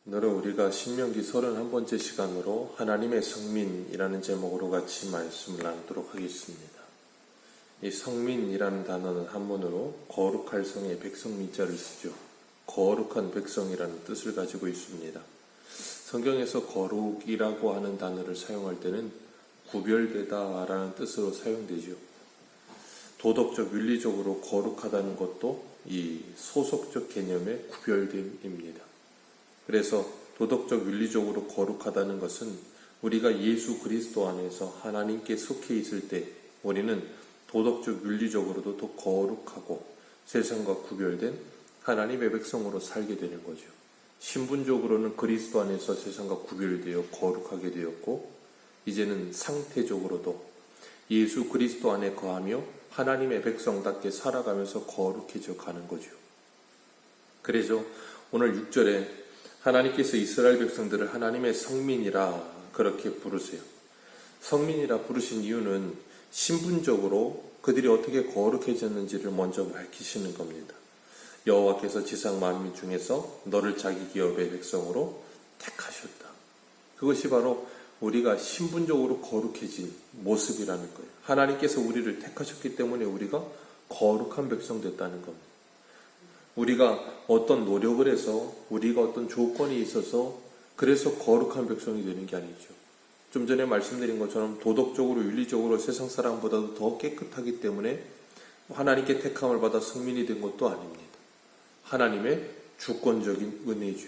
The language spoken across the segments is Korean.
오늘은 우리가 신명기 31번째 시간으로 하나님의 성민이라는 제목으로 같이 말씀을 나누도록 하겠습니다. 이 성민이라는 단어는 한문으로 거룩할 성의 백성민자를 쓰죠. 거룩한 백성이라는 뜻을 가지고 있습니다. 성경에서 거룩이라고 하는 단어를 사용할 때는 구별되다 라는 뜻으로 사용되죠. 도덕적, 윤리적으로 거룩하다는 것도 이 소속적 개념의 구별됨입니다. 그래서 도덕적, 윤리적으로 거룩하다는 것은 우리가 예수 그리스도 안에서 하나님께 속해 있을 때 우리는 도덕적, 윤리적으로도 더 거룩하고 세상과 구별된 하나님의 백성으로 살게 되는 거죠. 신분적으로는 그리스도 안에서 세상과 구별되어 거룩하게 되었고, 이제는 상태적으로도 예수 그리스도 안에 거하며 하나님의 백성답게 살아가면서 거룩해져 가는 거죠. 그래서 오늘 6절에 하나님께서 이스라엘 백성들을 하나님의 성민이라 그렇게 부르세요. 성민이라 부르신 이유는 신분적으로 그들이 어떻게 거룩해졌는지를 먼저 밝히시는 겁니다. 여호와께서 지상 만민 중에서 너를 자기 기업의 백성으로 택하셨다. 그것이 바로 우리가 신분적으로 거룩해진 모습이라는 거예요. 하나님께서 우리를 택하셨기 때문에 우리가 거룩한 백성 됐다는 겁니다. 우리가 어떤 노력을 해서 우리가 어떤 조건이 있어서 그래서 거룩한 백성이 되는 게 아니죠. 좀 전에 말씀드린 것처럼 도덕적으로 윤리적으로 세상 사람보다도 더 깨끗하기 때문에 하나님께 택함을 받아 성민이 된 것도 아닙니다. 하나님의 주권적인 은혜죠.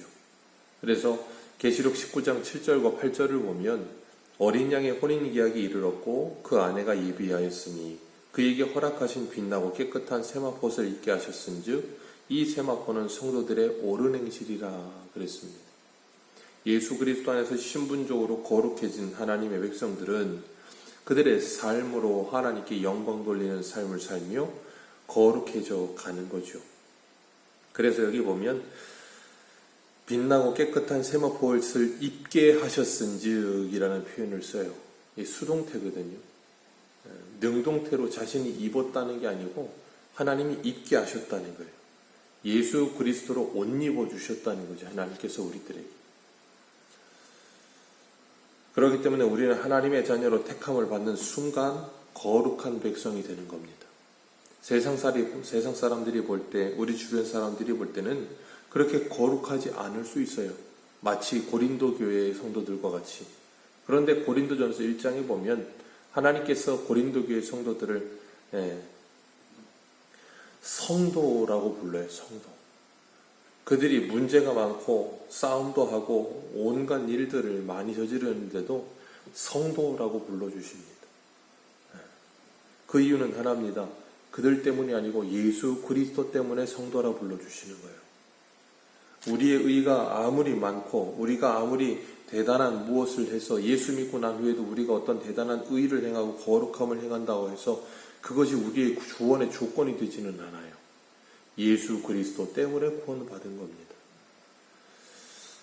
그래서 계시록 19장 7절과 8절을 보면 어린 양의 혼인계약이 이르렀고 그 아내가 예비하였으니 그에게 허락하신 빛나고 깨끗한 세마포를 입게 하셨은즉 이 세마포는 성도들의 옳은 행실이라 그랬습니다. 예수 그리스도 안에서 신분적으로 거룩해진 하나님의 백성들은 그들의 삶으로 하나님께 영광 돌리는 삶을 살며 거룩해져 가는 거죠. 그래서 여기 보면 빛나고 깨끗한 세마포를 입게 하셨은즉 이라는 표현을 써요. 이 수동태거든요. 능동태로 자신이 입었다는 게 아니고 하나님이 입게 하셨다는 거예요. 예수 그리스도로 옷 입어주셨다는 거죠. 하나님께서 우리들에게. 그렇기 때문에 우리는 하나님의 자녀로 택함을 받는 순간 거룩한 백성이 되는 겁니다. 세상 사람들이 볼 때, 우리 주변 사람들이 볼 때는 그렇게 거룩하지 않을 수 있어요. 마치 고린도 교회의 성도들과 같이. 그런데 고린도전서 1장에 보면 하나님께서 고린도 교회 성도들을 성도라고 불러요. 성도. 그들이 문제가 많고 싸움도 하고 온갖 일들을 많이 저지르는데도 성도라고 불러주십니다. 그 이유는 하나입니다. 그들 때문이 아니고 예수 그리스도 때문에 성도라 불러주시는 거예요. 우리의 의가 아무리 많고 우리가 아무리 대단한 무엇을 해서 예수 믿고 난 후에도 우리가 어떤 대단한 의를 행하고 거룩함을 행한다고 해서 그것이 우리의 구원의 조건이 되지는 않아요. 예수 그리스도 때문에 구원받은 겁니다.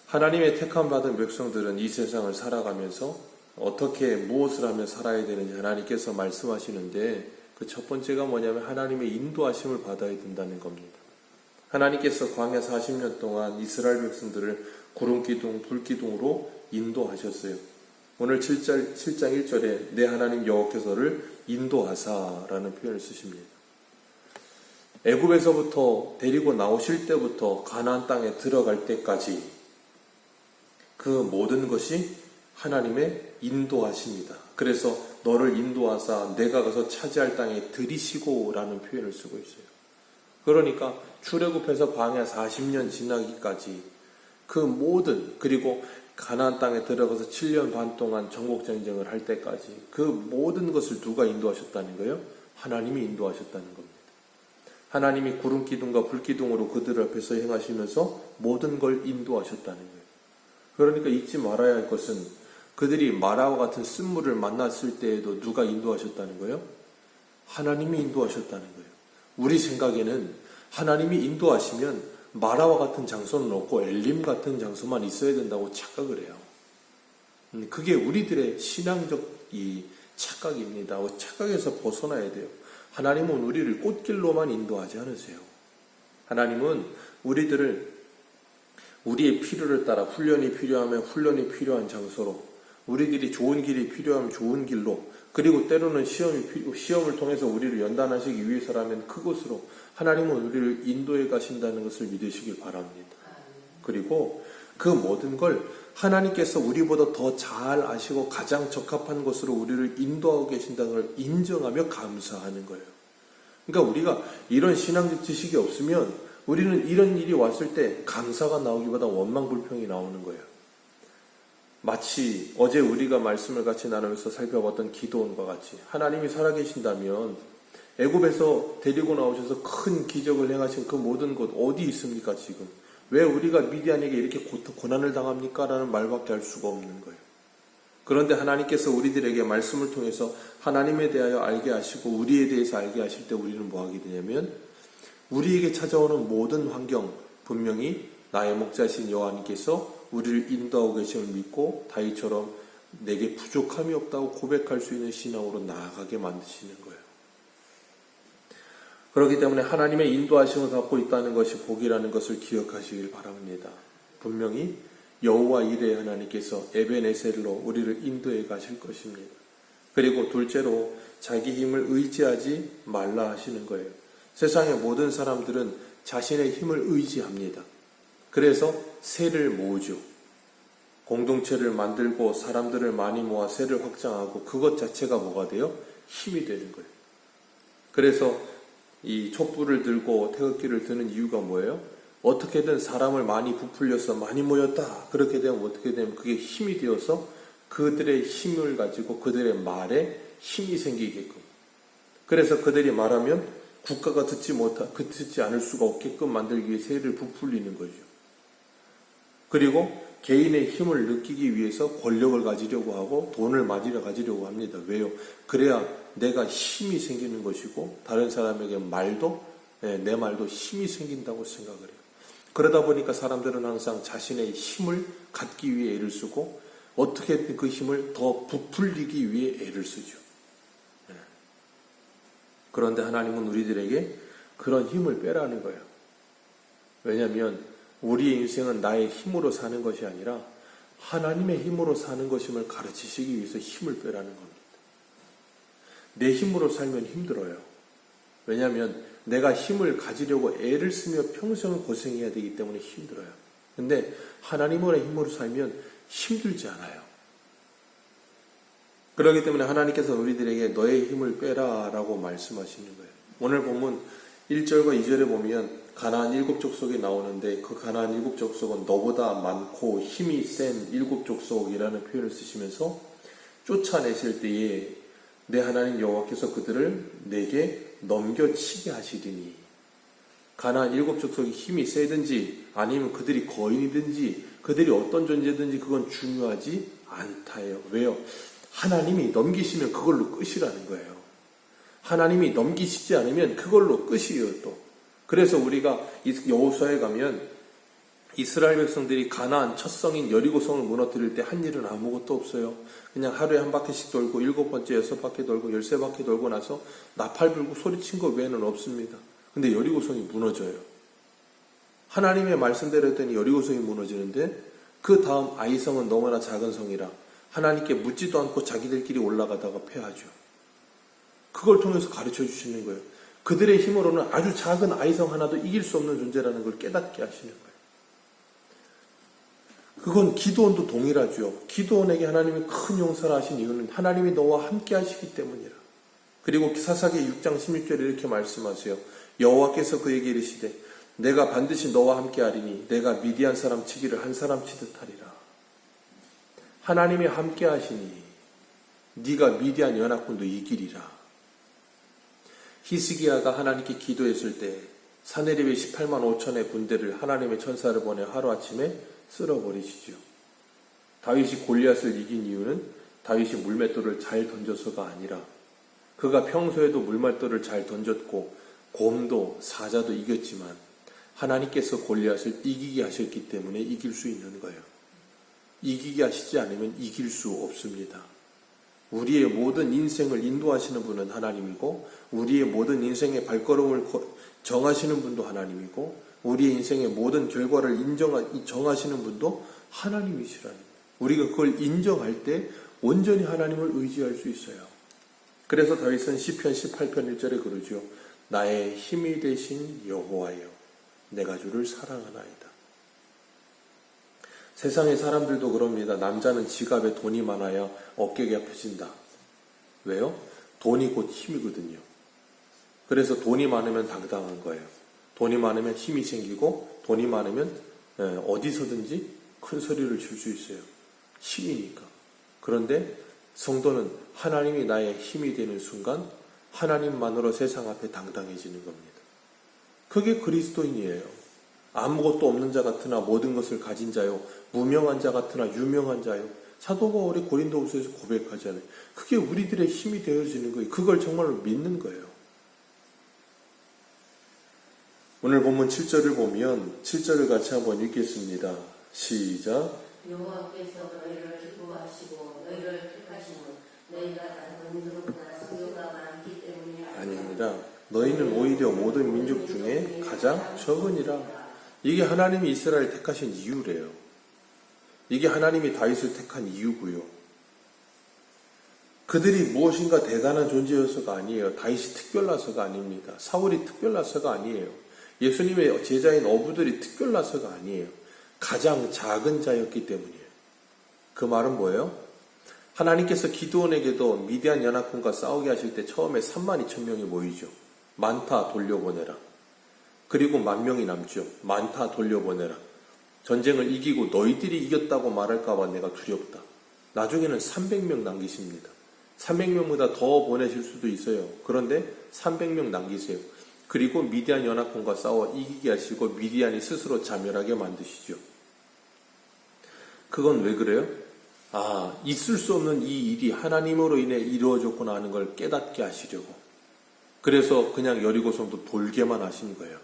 하나님의 택함 받은 백성들은 이 세상을 살아가면서 어떻게 무엇을 하며 살아야 되는지 하나님께서 말씀하시는데 그 첫 번째가 뭐냐면 하나님의 인도하심을 받아야 된다는 겁니다. 하나님께서 광야 40년 동안 이스라엘 백성들을 구름기둥, 불기둥으로 인도하셨어요. 오늘 7장 1절에 내 하나님 여호와께서를 인도하사라는 표현을 쓰십니다. 애굽에서부터 데리고 나오실 때부터 가나안 땅에 들어갈 때까지 그 모든 것이 하나님의 인도하십니다. 그래서 너를 인도하사 내가 가서 차지할 땅에 들이시고 라는 표현을 쓰고 있어요. 그러니까 출애굽해서 광야 40년 지나기까지 그 모든, 그리고 가나안 땅에 들어가서 7년 반 동안 정복전쟁을 할 때까지 그 모든 것을 누가 인도하셨다는 거예요? 하나님이 인도하셨다는 겁니다. 하나님이 구름기둥과 불기둥으로 그들 앞에서 행하시면서 모든 걸 인도하셨다는 거예요. 그러니까 잊지 말아야 할 것은 그들이 마라와 같은 쓴물을 만났을 때에도 누가 인도하셨다는 거예요? 하나님이 인도하셨다는 거예요. 우리 생각에는 하나님이 인도하시면 마라와 같은 장소는 없고 엘림 같은 장소만 있어야 된다고 착각을 해요. 그게 우리들의 신앙적 이 착각입니다. 착각에서 벗어나야 돼요. 하나님은 우리를 꽃길로만 인도하지 않으세요. 하나님은 우리들을 우리의 필요를 따라 훈련이 필요하면 훈련이 필요한 장소로, 우리들이 좋은 길이 필요하면 좋은 길로, 그리고 때로는 시험을 통해서 우리를 연단하시기 위해서라면 그곳으로 하나님은 우리를 인도해 가신다는 것을 믿으시길 바랍니다. 그리고 그 모든 걸 하나님께서 우리보다 더 잘 아시고 가장 적합한 곳으로 우리를 인도하고 계신다는 걸 인정하며 감사하는 거예요. 그러니까 우리가 이런 신앙적 지식이 없으면 우리는 이런 일이 왔을 때 감사가 나오기보다 원망 불평이 나오는 거예요. 마치 어제 우리가 말씀을 같이 나누면서 살펴봤던 기도원과 같이 하나님이 살아계신다면 애굽에서 데리고 나오셔서 큰 기적을 행하신 그 모든 곳 어디 있습니까 지금? 왜 우리가 미디안에게 이렇게 고난을 당합니까? 라는 말밖에 할 수가 없는 거예요. 그런데 하나님께서 우리들에게 말씀을 통해서 하나님에 대하여 알게 하시고 우리에 대해서 알게 하실 때 우리는 뭐 하게 되냐면 우리에게 찾아오는 모든 환경, 분명히 나의 목자신 여호와님께서 우리를 인도하고 계심을 믿고 다윗처럼 내게 부족함이 없다고 고백할 수 있는 신앙으로 나아가게 만드시는 거예요. 그렇기 때문에 하나님의 인도하심을 받고 있다는 것이 복이라는 것을 기억하시길 바랍니다. 분명히 여호와 이레 하나님께서 에벤에셀로 우리를 인도해 가실 것입니다. 그리고 둘째로 자기 힘을 의지하지 말라 하시는 거예요. 세상의 모든 사람들은 자신의 힘을 의지합니다. 그래서 세를 모으죠. 공동체를 만들고 사람들을 많이 모아 세를 확장하고 그것 자체가 뭐가 돼요? 힘이 되는 거예요. 그래서 이 촛불을 들고 태극기를 드는 이유가 뭐예요? 어떻게든 사람을 많이 부풀려서 많이 모였다. 그렇게 되면 어떻게 되면 그게 힘이 되어서 그들의 힘을 가지고 그들의 말에 힘이 생기게끔. 그래서 그들이 말하면 국가가 듣지 않을 수가 없게끔 만들기 위해 세를 부풀리는 거죠. 그리고 개인의 힘을 느끼기 위해서 권력을 가지려고 하고 돈을 가지려고 합니다. 왜요? 그래야 내가 힘이 생기는 것이고 다른 사람에게 내 말도 힘이 생긴다고 생각을 해요. 그러다 보니까 사람들은 항상 자신의 힘을 갖기 위해 애를 쓰고 어떻게든 그 힘을 더 부풀리기 위해 애를 쓰죠. 그런데 하나님은 우리들에게 그런 힘을 빼라는 거예요. 왜냐하면 우리의 인생은 나의 힘으로 사는 것이 아니라 하나님의 힘으로 사는 것임을 가르치시기 위해서 힘을 빼라는 겁니다. 내 힘으로 살면 힘들어요. 왜냐하면 내가 힘을 가지려고 애를 쓰며 평생을 고생해야 되기 때문에 힘들어요. 근데 하나님의 힘으로 살면 힘들지 않아요. 그렇기 때문에 하나님께서 우리들에게 너의 힘을 빼라 라고 말씀하시는 거예요. 오늘 본문 1절과 2절에 보면 가나안 7족속이 나오는데 그 가나안 7족속은 너보다 많고 힘이 센 7족속이라는 표현을 쓰시면서 쫓아내실 때에 내 하나님 여호와께서 그들을 내게 넘겨치게 하시리니 가나안 7족속이 힘이 세든지 아니면 그들이 거인이든지 그들이 어떤 존재든지 그건 중요하지 않다예요. 왜요? 하나님이 넘기시면 그걸로 끝이라는 거예요. 하나님이 넘기시지 않으면 그걸로 끝이에요 또. 그래서 우리가 여호수아에 가면 이스라엘 백성들이 가나안 첫 성인 여리고성을 무너뜨릴 때 한 일은 아무것도 없어요. 그냥 하루에 한 바퀴씩 돌고 7번째 6바퀴 돌고 13바퀴 돌고 나서 나팔 불고 소리친 것 외에는 없습니다. 근데 여리고성이 무너져요. 하나님의 말씀대로 했더니 여리고성이 무너지는데 그 다음 아이성은 너무나 작은 성이라 하나님께 묻지도 않고 자기들끼리 올라가다가 패하죠. 그걸 통해서 가르쳐 주시는 거예요. 그들의 힘으로는 아주 작은 아이성 하나도 이길 수 없는 존재라는 걸 깨닫게 하시는 거예요. 그건 기드온도 동일하죠. 기드온에게 하나님이 큰 용서를 하신 이유는 하나님이 너와 함께 하시기 때문이라. 그리고 사사기 6장 16절에 이렇게 말씀하세요. 여호와께서 그에게 이르시되 내가 반드시 너와 함께 하리니 내가 미디안 사람 치기를 한 사람 치듯 하리라. 하나님이 함께 하시니 네가 미디안 연합군도 이기리라. 히스기야가 하나님께 기도했을 때 사네립의 18만 5천의 군대를 하나님의 천사를 보내 하루아침에 쓸어버리시죠. 다윗이 골리앗을 이긴 이유는 다윗이 물맷돌을 잘 던져서가 아니라 그가 평소에도 물맷돌을 잘 던졌고 곰도 사자도 이겼지만 하나님께서 골리앗을 이기게 하셨기 때문에 이길 수 있는 거예요. 이기게 하시지 않으면 이길 수 없습니다. 우리의 모든 인생을 인도하시는 분은 하나님이고 우리의 모든 인생의 발걸음을 정하시는 분도 하나님이고 우리의 인생의 모든 결과를 정하시는 분도 하나님이시라는 거예요. 우리가 그걸 인정할 때 온전히 하나님을 의지할 수 있어요. 그래서 다윗은 시편 18편 1절에 그러죠. 나의 힘이 되신 여호와여, 내가 주를 사랑하나이다. 세상의 사람들도 그럽니다. 남자는 지갑에 돈이 많아야 어깨가 펴진다. 왜요? 돈이 곧 힘이거든요. 그래서 돈이 많으면 당당한 거예요. 돈이 많으면 힘이 생기고 돈이 많으면 어디서든지 큰 소리를 칠 수 있어요. 힘이니까. 그런데 성도는 하나님이 나의 힘이 되는 순간 하나님만으로 세상 앞에 당당해지는 겁니다. 그게 그리스도인이에요. 아무것도 없는 자 같으나 모든 것을 가진 자요, 무명한 자 같으나 유명한 자요. 사도 바울이 고린도후서에서 고백하잖아요. 그게 우리들의 힘이 되어지는 거예요. 그걸 정말로 믿는 거예요. 오늘 본문 7절을 보면 7절을 같이 한번 읽겠습니다. 시작. 여호와께서 너희를 기뻐하시고 너희를 택하시는 너희가 다른 민족보다 성교가 많기 때문이 아닙니다. 너희는 오히려 모든 민족 중에 가장 적으니라. 이게 하나님이 이스라엘 택하신 이유래요. 이게 하나님이 다윗을 택한 이유고요. 그들이 무엇인가 대단한 존재여서가 아니에요. 다윗이 특별나서가 아닙니다. 사울이 특별나서가 아니에요. 예수님의 제자인 어부들이 특별나서가 아니에요. 가장 작은 자였기 때문이에요. 그 말은 뭐예요? 하나님께서 기드온에게도 미디안 연합군과 싸우게 하실 때 처음에 32,000명이 모이죠. 많다 돌려보내라. 그리고 10,000명이 남죠. 많다 돌려보내라. 전쟁을 이기고 너희들이 이겼다고 말할까봐 내가 두렵다. 나중에는 300명 남기십니다. 300명보다 더 보내실 수도 있어요. 그런데 300명 남기세요. 그리고 미디안 연합군과 싸워 이기게 하시고 미디안이 스스로 자멸하게 만드시죠. 그건 왜 그래요? 있을 수 없는 이 일이 하나님으로 인해 이루어졌구나 하는 걸 깨닫게 하시려고. 그래서 그냥 여리고성도 돌게만 하신 거예요.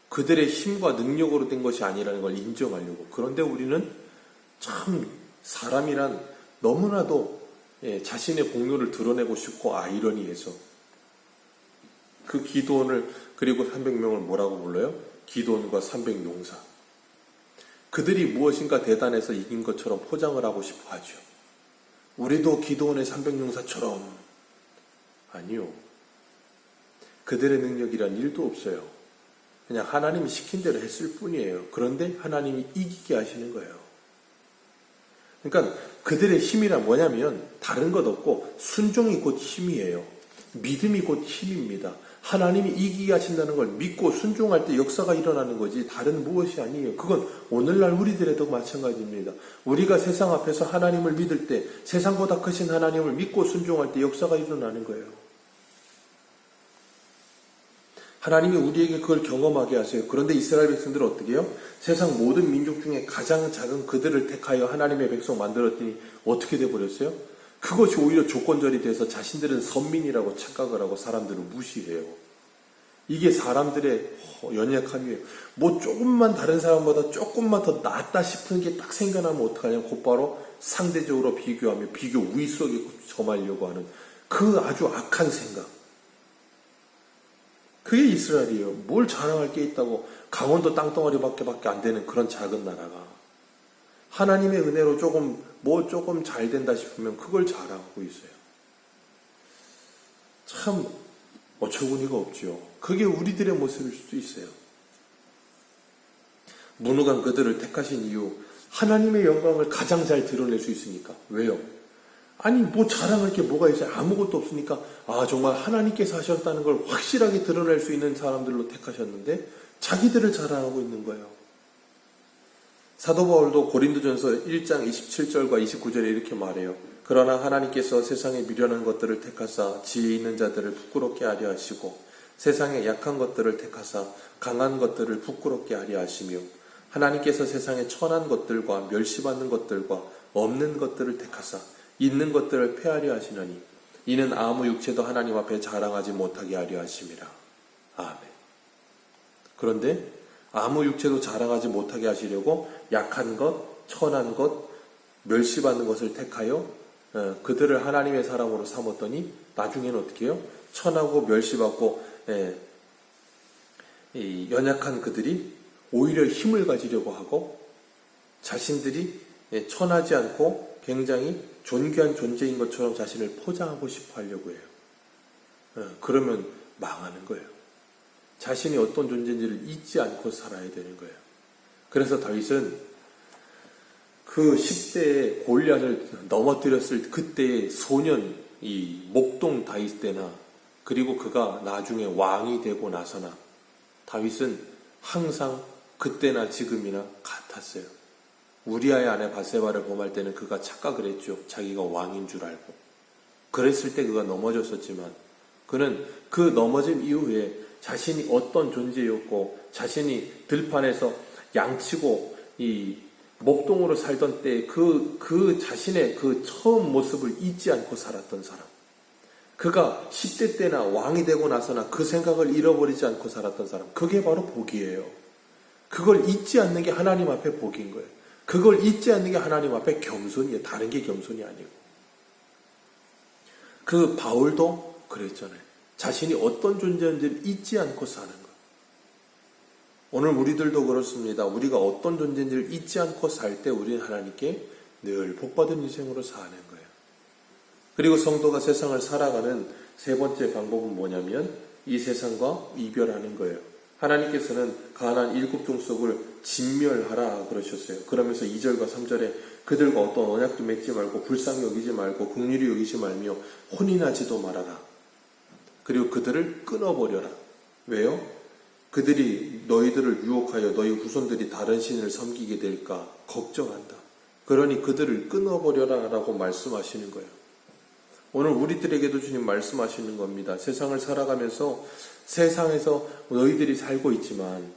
그들의 힘과 능력으로 된 것이 아니라는 걸 인정하려고. 그런데 우리는 참 사람이란 너무나도 자신의 공로를 드러내고 싶고 아이러니해서 그 기드온을 그리고 300명을 뭐라고 불러요? 기드온과 300용사. 그들이 무엇인가 대단해서 이긴 것처럼 포장을 하고 싶어 하죠. 우리도 기드온의 300용사처럼. 아니요. 그들의 능력이란 일도 없어요. 그냥 하나님이 시킨 대로 했을 뿐이에요. 그런데 하나님이 이기게 하시는 거예요. 그러니까 그들의 힘이란 뭐냐면 다른 것 없고 순종이 곧 힘이에요. 믿음이 곧 힘입니다. 하나님이 이기게 하신다는 걸 믿고 순종할 때 역사가 일어나는 거지 다른 무엇이 아니에요. 그건 오늘날 우리들에도 마찬가지입니다. 우리가 세상 앞에서 하나님을 믿을 때 세상보다 크신 하나님을 믿고 순종할 때 역사가 일어나는 거예요. 하나님이 우리에게 그걸 경험하게 하세요. 그런데 이스라엘 백성들은 어떻게 해요? 세상 모든 민족 중에 가장 작은 그들을 택하여 하나님의 백성 만들었더니 어떻게 돼버렸어요? 그것이 오히려 조건절이 돼서 자신들은 선민이라고 착각을 하고 사람들을 무시해요. 이게 사람들의 연약함이에요. 뭐 조금만 다른 사람보다 조금만 더 낫다 싶은 게 딱 생겨나면 어떡하냐면 곧바로 상대적으로 비교하며 비교 우위 속에 점하려고 하는 그 아주 악한 생각. 그게 이스라엘이에요. 뭘 자랑할 게 있다고. 강원도 땅덩어리밖에 안 되는 그런 작은 나라가 하나님의 은혜로 조금 잘 된다 싶으면 그걸 자랑하고 있어요. 참 어처구니가 없죠. 그게 우리들의 모습일 수도 있어요. 무능한 그들을 택하신 이유, 하나님의 영광을 가장 잘 드러낼 수 있으니까. 왜요? 아니 뭐 자랑할 게 뭐가 있어요? 아무것도 없으니까 정말 하나님께서 하셨다는 걸 확실하게 드러낼 수 있는 사람들로 택하셨는데 자기들을 자랑하고 있는 거예요. 사도 바울도 고린도전서 1장 27절과 29절에 이렇게 말해요. 그러나 하나님께서 세상에 미련한 것들을 택하사 지혜 있는 자들을 부끄럽게 하려 하시고 세상에 약한 것들을 택하사 강한 것들을 부끄럽게 하려 하시며 하나님께서 세상에 천한 것들과 멸시받는 것들과 없는 것들을 택하사 있는 것들을 폐하려 하시나니 이는 아무 육체도 하나님 앞에 자랑하지 못하게 하려 하심이라. 아멘. 그런데 아무 육체도 자랑하지 못하게 하시려고 약한 것, 천한 것, 멸시받는 것을 택하여 그들을 하나님의 사람으로 삼았더니 나중에는 어떻게 해요? 천하고 멸시받고 이 연약한 그들이 오히려 힘을 가지려고 하고 자신들이 천하지 않고 굉장히 존귀한 존재인 것처럼 자신을 포장하고 싶어 하려고 해요. 그러면 망하는 거예요. 자신이 어떤 존재인지를 잊지 않고 살아야 되는 거예요. 그래서 다윗은 그 10대에 골리앗을 넘어뜨렸을 그때의 소년 이 목동 다윗 때나 그리고 그가 나중에 왕이 되고 나서나 다윗은 항상 그때나 지금이나 같았어요. 우리아의 아내 바세바를 범할 때는 그가 착각을 했죠. 자기가 왕인 줄 알고. 그랬을 때 그가 넘어졌었지만 그는 그 넘어짐 이후에 자신이 어떤 존재였고 자신이 들판에서 양치고 이 목동으로 살던 때 그 자신의 그 처음 모습을 잊지 않고 살았던 사람. 그가 10대 때나 왕이 되고 나서나 그 생각을 잃어버리지 않고 살았던 사람. 그게 바로 복이에요. 그걸 잊지 않는 게 하나님 앞에 복인 거예요. 그걸 잊지 않는 게 하나님 앞에 겸손이에요. 다른 게 겸손이 아니고. 그 바울도 그랬잖아요. 자신이 어떤 존재인지를 잊지 않고 사는 것. 오늘 우리들도 그렇습니다. 우리가 어떤 존재인지를 잊지 않고 살 때 우리는 하나님께 늘 복받은 인생으로 사는 거예요. 그리고 성도가 세상을 살아가는 세 번째 방법은 뭐냐면 이 세상과 이별하는 거예요. 하나님께서는 가나안 7족속을 진멸하라 그러셨어요. 그러면서 2절과 3절에 그들과 어떤 언약도 맺지 말고 불쌍히 여기지 말고 긍휼히 여기지 말며 혼인하지도 말아라. 그리고 그들을 끊어버려라. 왜요? 그들이 너희들을 유혹하여 너희 후손들이 다른 신을 섬기게 될까 걱정한다. 그러니 그들을 끊어버려라 라고 말씀하시는 거예요. 오늘 우리들에게도 주님 말씀하시는 겁니다. 세상을 살아가면서 세상에서 너희들이 살고 있지만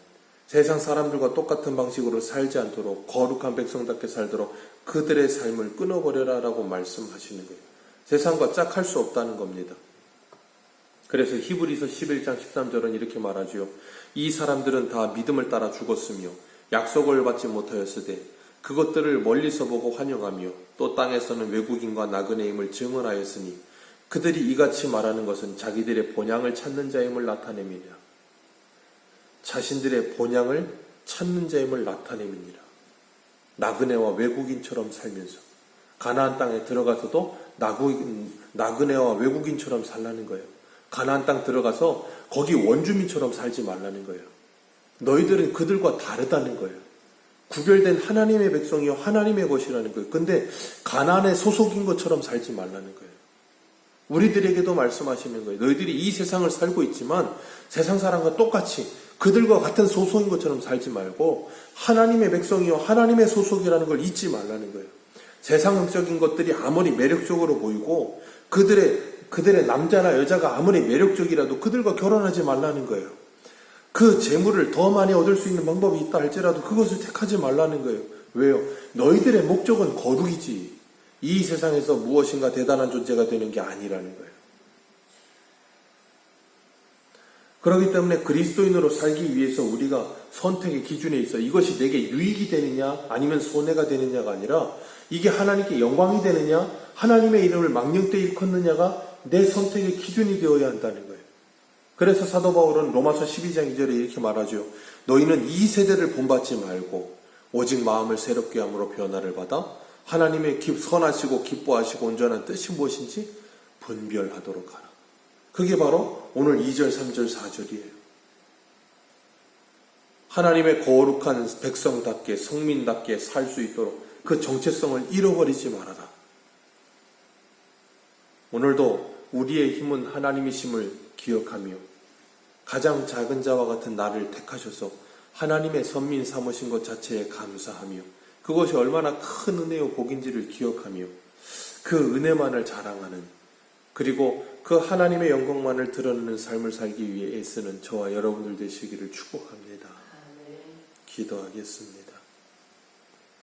세상 사람들과 똑같은 방식으로 살지 않도록 거룩한 백성답게 살도록 그들의 삶을 끊어버려라 라고 말씀하시는 거예요. 세상과 짝할 수 없다는 겁니다. 그래서 히브리서 11장 13절은 이렇게 말하지요. 이 사람들은 다 믿음을 따라 죽었으며 약속을 받지 못하였으되 그것들을 멀리서 보고 환영하며 또 땅에서는 외국인과 나그네임을 증언하였으니 그들이 이같이 말하는 것은 자기들의 본향을 찾는 자임을 나타냄이니라. 자신들의 본향을 찾는 자임을 나타냄이니라. 나그네와 외국인처럼 살면서 가나안 땅에 들어가서도 나그네와 외국인처럼 살라는 거예요. 가나안 땅 들어가서 거기 원주민처럼 살지 말라는 거예요. 너희들은 그들과 다르다는 거예요. 구별된 하나님의 백성이요 하나님의 것이라는 거예요. 근데 가나안의 소속인 것처럼 살지 말라는 거예요. 우리들에게도 말씀하시는 거예요. 너희들이 이 세상을 살고 있지만 세상 사람과 똑같이 그들과 같은 소속인 것처럼 살지 말고 하나님의 백성이요 하나님의 소속이라는 걸 잊지 말라는 거예요. 세상적인 것들이 아무리 매력적으로 보이고 그들의 남자나 여자가 아무리 매력적이라도 그들과 결혼하지 말라는 거예요. 그 재물을 더 많이 얻을 수 있는 방법이 있다 할지라도 그것을 택하지 말라는 거예요. 왜요? 너희들의 목적은 거룩이지 이 세상에서 무엇인가 대단한 존재가 되는 게 아니라는 거예요. 그렇기 때문에 그리스도인으로 살기 위해서 우리가 선택의 기준에 있어 이것이 내게 유익이 되느냐 아니면 손해가 되느냐가 아니라 이게 하나님께 영광이 되느냐 하나님의 이름을 망령되이 일컫느냐가 내 선택의 기준이 되어야 한다는 거예요. 그래서 사도 바울은 로마서 12장 2절에 이렇게 말하죠. 너희는 이 세대를 본받지 말고 오직 마음을 새롭게 함으로 변화를 받아 하나님의 선하시고 기뻐하시고 온전한 뜻이 무엇인지 분별하도록 하라. 그게 바로 오늘 2절, 3절, 4절이에요. 하나님의 거룩한 백성답게 성민답게 살 수 있도록 그 정체성을 잃어버리지 말아라. 오늘도 우리의 힘은 하나님이심을 기억하며 가장 작은 자와 같은 나를 택하셔서 하나님의 선민 삼으신 것 자체에 감사하며 그것이 얼마나 큰 은혜요 복인지를 기억하며 그 은혜만을 자랑하는 그리고 그 하나님의 영광만을 드러내는 삶을 살기 위해 애쓰는 저와 여러분들 되시기를 축복합니다. 기도하겠습니다.